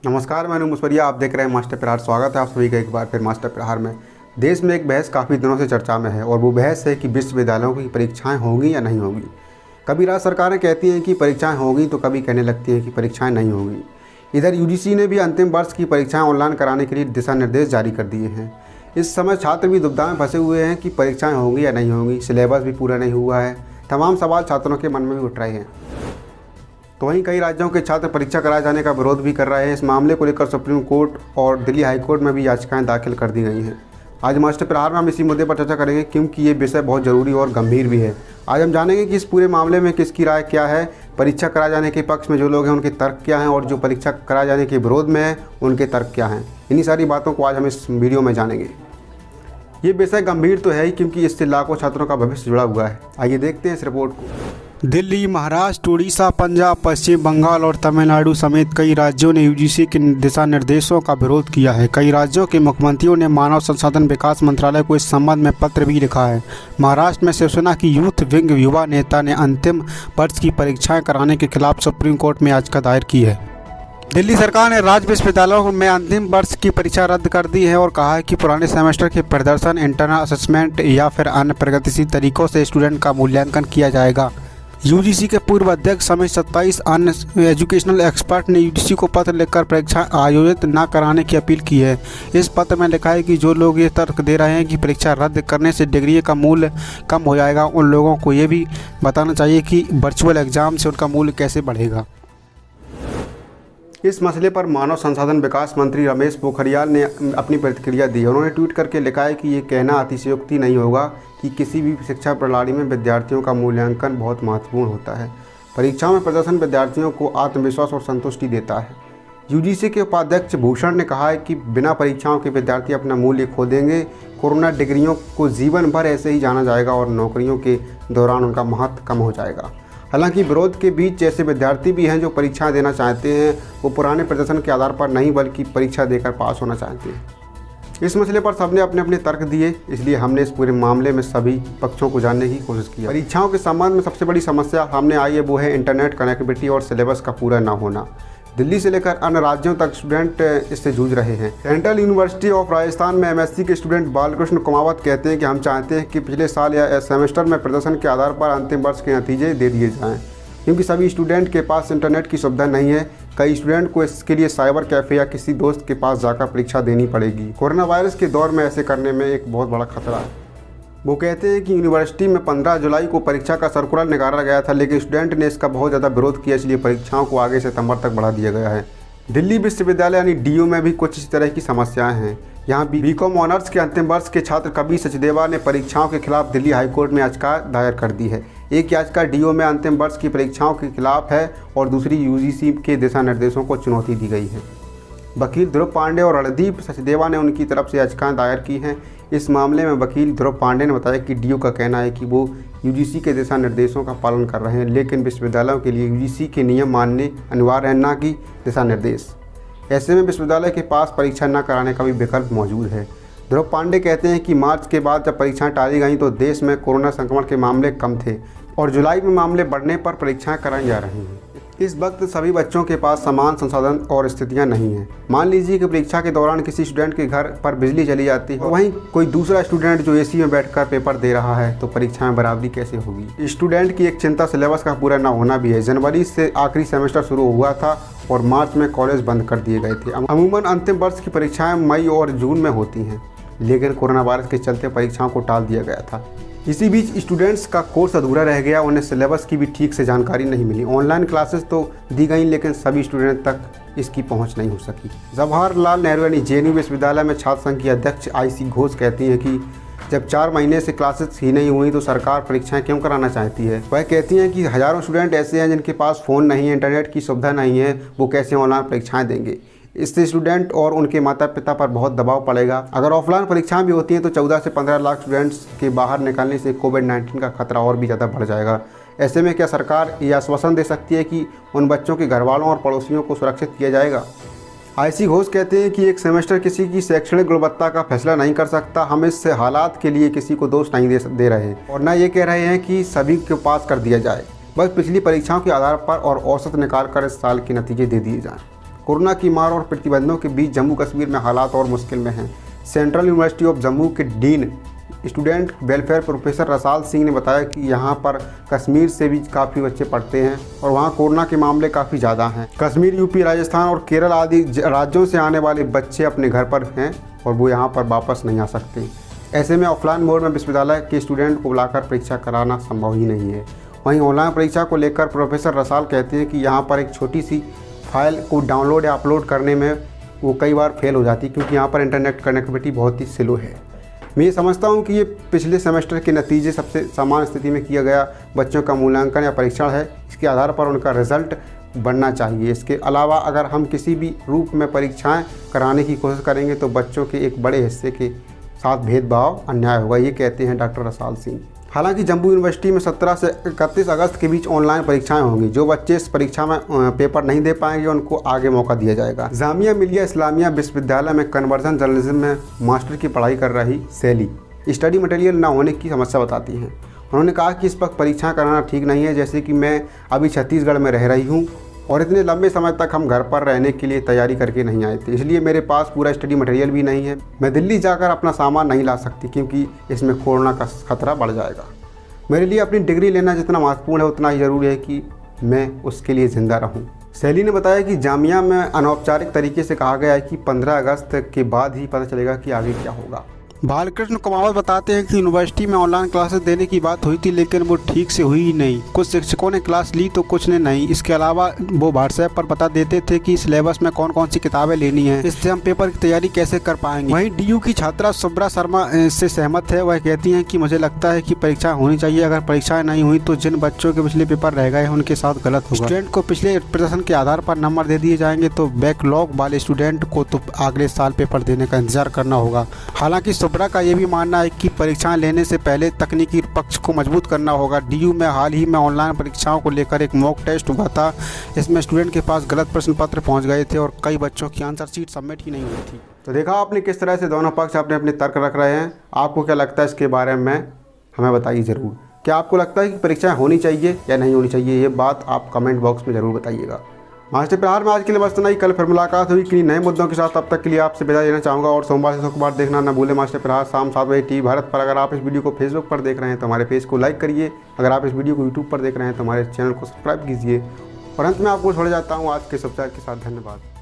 नमस्कार, मैं मुस्परिया, आप देख रहे हैं मास्टर प्रहार। स्वागत है आप सभी का एक बार फिर मास्टर प्रहार में। देश में एक बहस काफ़ी दिनों से चर्चा में है और वो बहस है कि विश्वविद्यालयों की परीक्षाएं होंगी या नहीं होंगी। कभी राज्य सरकारें कहती हैं कि परीक्षाएं होंगी तो कभी कहने लगती हैं कि परीक्षाएं नहीं होंगी। इधर यूजीसी ने भी अंतिम वर्ष की परीक्षाएं ऑनलाइन कराने के लिए दिशा निर्देश जारी कर दिए हैं। इस समय छात्र भी दुविधा में फंसे हुए हैं कि परीक्षाएँ होंगी या नहीं होंगी। सिलेबस भी पूरा नहीं हुआ है। तमाम सवाल छात्रों के मन में भी उठ रहे हैं। तो वहीं कई राज्यों के छात्र परीक्षा कराए जाने का विरोध भी कर रहे हैं। इस मामले को लेकर सुप्रीम कोर्ट और दिल्ली हाई कोर्ट में भी याचिकाएं दाखिल कर दी गई हैं। आज मास्टर प्रहार में हम इसी मुद्दे पर चर्चा करेंगे, क्योंकि ये विषय बहुत ज़रूरी और गंभीर भी है। आज हम जानेंगे कि इस पूरे मामले में किसकी राय क्या है, परीक्षा कराए जाने के पक्ष में जो लोग हैं उनके तर्क क्या हैं और जो परीक्षा कराए जाने के विरोध में हैं उनके तर्क क्या हैं। इन्हीं सारी बातों को आज हम इस वीडियो में जानेंगे। ये विषय गंभीर तो है ही, क्योंकि इससे लाखों छात्रों का भविष्य जुड़ा हुआ है। आइए देखते हैं इस रिपोर्ट को। दिल्ली, महाराष्ट्र, उड़ीसा, पंजाब, पश्चिम बंगाल और तमिलनाडु समेत कई राज्यों ने यूजीसी के दिशा निर्देशों का विरोध किया है। कई राज्यों के मुख्यमंत्रियों ने मानव संसाधन विकास मंत्रालय को इस संबंध में पत्र भी लिखा है। महाराष्ट्र में शिवसेना की यूथ विंग युवा नेता ने अंतिम वर्ष की परीक्षाएं कराने के खिलाफ सुप्रीम कोर्ट में याचिका दायर की है। दिल्ली सरकार ने राज्य विश्वविद्यालयों में अंतिम वर्ष की परीक्षा रद्द कर दी है और कहा है कि पुराने सेमेस्टर के प्रदर्शन, इंटरनल असेसमेंट या फिर अन्य प्रगतिशील तरीकों से स्टूडेंट का मूल्यांकन किया जाएगा। यूजीसी के पूर्व अध्यक्ष समेत 27 अन्य एजुकेशनल एक्सपर्ट ने यूजीसी को पत्र लिखकर परीक्षा आयोजित न कराने की अपील की है। इस पत्र में लिखा है कि जो लोग ये तर्क दे रहे हैं कि परीक्षा रद्द करने से डिग्री का मूल्य कम हो जाएगा, उन लोगों को ये भी बताना चाहिए कि वर्चुअल एग्जाम से उनका मूल्य कैसे बढ़ेगा। इस मसले पर मानव संसाधन विकास मंत्री रमेश पोखरियाल ने अपनी प्रतिक्रिया दी। उन्होंने ट्वीट करके लिखा है कि ये कहना अतिशयोक्ति नहीं होगा कि किसी भी शिक्षा प्रणाली में विद्यार्थियों का मूल्यांकन बहुत महत्वपूर्ण होता है। परीक्षाओं में प्रदर्शन विद्यार्थियों को आत्मविश्वास और संतुष्टि देता है। यूजीसी के उपाध्यक्ष भूषण ने कहा है कि बिना परीक्षाओं के विद्यार्थी अपना मूल्य खो देंगे। कोरोना डिग्रियों को जीवन भर ऐसे ही जाना जाएगा और नौकरियों के दौरान उनका महत्व कम हो जाएगा। हालांकि विरोध के बीच ऐसे विद्यार्थी भी हैं जो परीक्षाएं देना चाहते हैं। वो पुराने प्रदर्शन के आधार पर नहीं बल्कि परीक्षा देकर पास होना चाहते हैं। इस मसले पर सबने अपने अपने तर्क दिए, इसलिए हमने इस पूरे मामले में सभी पक्षों को जानने की कोशिश की। परीक्षाओं के संबंध में सबसे बड़ी समस्या सामने आई है, वो है इंटरनेट कनेक्टिविटी और सिलेबस का पूरा न होना। दिल्ली से लेकर अन्य राज्यों तक स्टूडेंट इससे जूझ रहे हैं। सेंट्रल यूनिवर्सिटी ऑफ राजस्थान में एमएससी के स्टूडेंट बालकृष्ण कुमावत कहते हैं कि हम चाहते हैं कि पिछले साल या सेमेस्टर में प्रदर्शन के आधार पर अंतिम वर्ष के नतीजे दे दिए जाएं, क्योंकि सभी स्टूडेंट के पास इंटरनेट की सुविधा नहीं है। कई स्टूडेंट को इसके लिए साइबर कैफ़े या किसी दोस्त के पास जाकर परीक्षा देनी पड़ेगी। कोरोना वायरस के दौर में ऐसे करने में एक बहुत बड़ा खतरा है। वो कहते हैं कि यूनिवर्सिटी में 15 जुलाई को परीक्षा का सर्कुलर निकाला गया था, लेकिन स्टूडेंट ने इसका बहुत ज़्यादा विरोध किया, इसलिए परीक्षाओं को आगे सितंबर तक बढ़ा दिया गया है। दिल्ली विश्वविद्यालय यानी डीयू में भी कुछ इस तरह की समस्याएं हैं। यहाँ बीकॉम ऑनर्स के अंतिम वर्ष के छात्र कबीर सचदेवा ने परीक्षाओं के खिलाफ दिल्ली हाईकोर्ट में याचिका दायर कर दी है। एक याचिका डीयू में अंतिम वर्ष की परीक्षाओं के खिलाफ है और दूसरी यूजीसी के दिशा निर्देशों को चुनौती दी गई है। वकील ध्रुव पांडे और रणदीप सचदेवा ने उनकी तरफ से याचिकाएं दायर की हैं। इस मामले में वकील ध्रुव पांडे ने बताया कि डीयू का कहना है कि वो यूजीसी के दिशा निर्देशों का पालन कर रहे हैं, लेकिन विश्वविद्यालयों के लिए यूजीसी के नियम मानने अनिवार्य है, न कि दिशा निर्देश। ऐसे में विश्वविद्यालय के पास परीक्षा न कराने का भी विकल्प मौजूद है। ध्रुव पांडे कहते हैं कि मार्च के बाद जब परीक्षाएं टाली गईं तो देश में कोरोना संक्रमण के मामले कम थे और जुलाई में मामले बढ़ने पर परीक्षाएं कराई जा रही हैं। इस वक्त सभी बच्चों के पास समान संसाधन और स्थितियां नहीं हैं। मान लीजिए कि परीक्षा के दौरान किसी स्टूडेंट के घर पर बिजली चली जाती है, वहीं कोई दूसरा स्टूडेंट जो एसी में बैठकर पेपर दे रहा है, तो परीक्षा में बराबरी कैसे होगी। स्टूडेंट की एक चिंता सिलेबस का पूरा न होना भी है। जनवरी से आखिरी सेमेस्टर शुरू हुआ था और मार्च में कॉलेज बंद कर दिए गए थे। अमूमन अंतिम वर्ष की परीक्षाएं मई और जून में होती हैं, लेकिन कोरोना वायरस के चलते परीक्षाओं को टाल दिया गया था। इसी बीच स्टूडेंट्स का कोर्स अधूरा रह गया, उन्हें सिलेबस की भी ठीक से जानकारी नहीं मिली। ऑनलाइन क्लासेस तो दी गई, लेकिन सभी स्टूडेंट तक इसकी पहुंच नहीं हो सकी। जवाहरलाल नेहरू यानी जेएनयू विश्वविद्यालय में छात्र संघ की अध्यक्ष आईसी घोष कहती हैं कि जब 4 महीने से क्लासेस ही नहीं हुई तो सरकार परीक्षाएं क्यों कराना चाहती है। वह कहती हैं कि हज़ारों स्टूडेंट ऐसे हैं जिनके पास फ़ोन नहीं है, इंटरनेट की सुविधा नहीं है, वो कैसे ऑनलाइन परीक्षाएं देंगे। इससे स्टूडेंट और उनके माता पिता पर बहुत दबाव पड़ेगा। अगर ऑफलाइन परीक्षाएं भी होती हैं तो 14 से 15 लाख स्टूडेंट्स के बाहर निकलने से कोविड-19 का खतरा और भी ज़्यादा बढ़ जाएगा। ऐसे में क्या सरकार ये आश्वासन दे सकती है कि उन बच्चों के घर वालों और पड़ोसियों को सुरक्षित किया जाएगा। आईसी घोष कहते हैं कि एक सेमेस्टर किसी की शैक्षणिक गुणवत्ता का फैसला नहीं कर सकता। हम इस हालात के लिए किसी को दोष नहीं दे रहे और न ये कह रहे हैं कि सभी को पास कर दिया जाए। बस पिछली परीक्षाओं के आधार पर और औसत निकाल कर इस साल के नतीजे दे दिए जाएँ। कोरोना की मार और प्रतिबंधों के बीच जम्मू कश्मीर में हालात और मुश्किल में हैं। सेंट्रल यूनिवर्सिटी ऑफ जम्मू के dean student welfare professor Rasal Singh ने बताया कि यहाँ पर कश्मीर से भी काफ़ी बच्चे पढ़ते हैं और वहाँ कोरोना के मामले काफ़ी ज़्यादा हैं। कश्मीर, यूपी, राजस्थान और केरल आदि राज्यों से आने वाले बच्चे अपने घर पर हैं और वो यहाँ पर वापस नहीं आ सकते। ऐसे में ऑफलाइन मोड में विश्वविद्यालय के स्टूडेंट को बुलाकर परीक्षा कराना संभव ही नहीं है। वहीं ऑनलाइन परीक्षा को लेकर प्रोफेसर रसाल कहते हैं कि यहाँ पर एक छोटी सी फाइल को डाउनलोड या अपलोड करने में वो कई बार फेल हो जाती है क्योंकि यहाँ पर इंटरनेट कनेक्टिविटी बहुत ही स्लो है। मैं ये समझता हूँ कि ये पिछले सेमेस्टर के नतीजे सबसे सामान्य स्थिति में किया गया बच्चों का मूल्यांकन या परीक्षण है। इसके आधार पर उनका रिजल्ट बनना चाहिए। इसके अलावा अगर हम किसी भी रूप में परीक्षाएं कराने की कोशिश करेंगे तो बच्चों के एक बड़े हिस्से के साथ भेदभाव, अन्याय होगा, ये कहते हैं डॉक्टर रसाल सिंह। हालांकि जम्मू यूनिवर्सिटी में 17 से 31 अगस्त के बीच ऑनलाइन परीक्षाएं होंगी। जो बच्चे इस परीक्षा में पेपर नहीं दे पाएंगे उनको आगे मौका दिया जाएगा। जामिया मिलिया इस्लामिया विश्वविद्यालय में कन्वर्जन जर्नलिज्म में मास्टर की पढ़ाई कर रही सैली स्टडी मटेरियल न होने की समस्या बताती हैं। उन्होंने कहा कि इस वक्त परीक्षाएँ कराना ठीक नहीं है। जैसे कि मैं अभी छत्तीसगढ़ में रह रही हूँ और इतने लंबे समय तक हम घर पर रहने के लिए तैयारी करके नहीं आए थे, इसलिए मेरे पास पूरा स्टडी मटेरियल भी नहीं है। मैं दिल्ली जाकर अपना सामान नहीं ला सकती क्योंकि इसमें कोरोना का खतरा बढ़ जाएगा। मेरे लिए अपनी डिग्री लेना जितना महत्वपूर्ण है उतना ही ज़रूरी है कि मैं उसके लिए ज़िंदा रहूं। सैली ने बताया कि जामिया में अनौपचारिक तरीके से कहा गया है कि 15 अगस्त के बाद ही पता चलेगा कि आगे क्या होगा। बालकृष्ण कुमावत बताते हैं कि यूनिवर्सिटी में ऑनलाइन क्लासेस देने की बात हुई थी लेकिन वो ठीक से हुई ही नहीं। कुछ शिक्षकों ने क्लास ली तो कुछ ने नहीं। इसके अलावा वो व्हाट्सएप पर बता देते थे कि सिलेबस में कौन कौन सी किताबें लेनी है, इससे हम पेपर की तैयारी कैसे कर पाएंगे। वहीं डीयू की छात्रा सुब्रा शर्मा से सहमत है। वह कहती हैं कि मुझे लगता है कि परीक्षा होनी चाहिए। अगर परीक्षाएं नहीं हुई तो जिन बच्चों के पिछले पेपर रह गए हैं उनके साथ गलत होगा। स्टूडेंट को पिछले प्रदर्शन के आधार पर नंबर दे दिए जाएंगे तो बैकलॉग वाले स्टूडेंट को तो अगले साल पेपर देने का इंतजार करना होगा। हालांकि सुब्रा का ये भी मानना है कि परीक्षाएं लेने से पहले तकनीकी पक्ष को मजबूत करना होगा। डीयू में हाल ही में ऑनलाइन परीक्षाओं को लेकर एक मॉक टेस्ट हुआ था। इसमें स्टूडेंट के पास गलत प्रश्न पत्र पहुंच गए थे और कई बच्चों की आंसर शीट सबमिट ही नहीं हुई थी। तो देखा आपने किस तरह से दोनों पक्ष अपने अपने तर्क रख रहे हैं। आपको क्या लगता है इसके बारे में हमें बताइए ज़रूर। क्या आपको लगता है कि परीक्षाएँ होनी चाहिए या नहीं होनी चाहिए, ये बात आप कमेंट बॉक्स में ज़रूर बताइएगा। मास्टर प्रहार में आज के लिए बस इतना ही। कल फिर मुलाकात हुई किन्हीं नए मुद्दों के साथ। तब तक के लिए आपसे विदा लेना चाहूँगा और सोमवार से शुक्रवार देखना न भूलें मास्टर प्रहार शाम 7 बजे टीवी भारत पर। अगर आप इस वीडियो को फेसबुक पर देख रहे हैं तो हमारे पेज को लाइक करिए। अगर आप इस वीडियो को यूट्यूब पर देख रहे हैं तो हमारे चैनल को सब्सक्राइब कीजिए। और अंत में आपको छोड़ जाता हूँ आज के समाचार के साथ। धन्यवाद।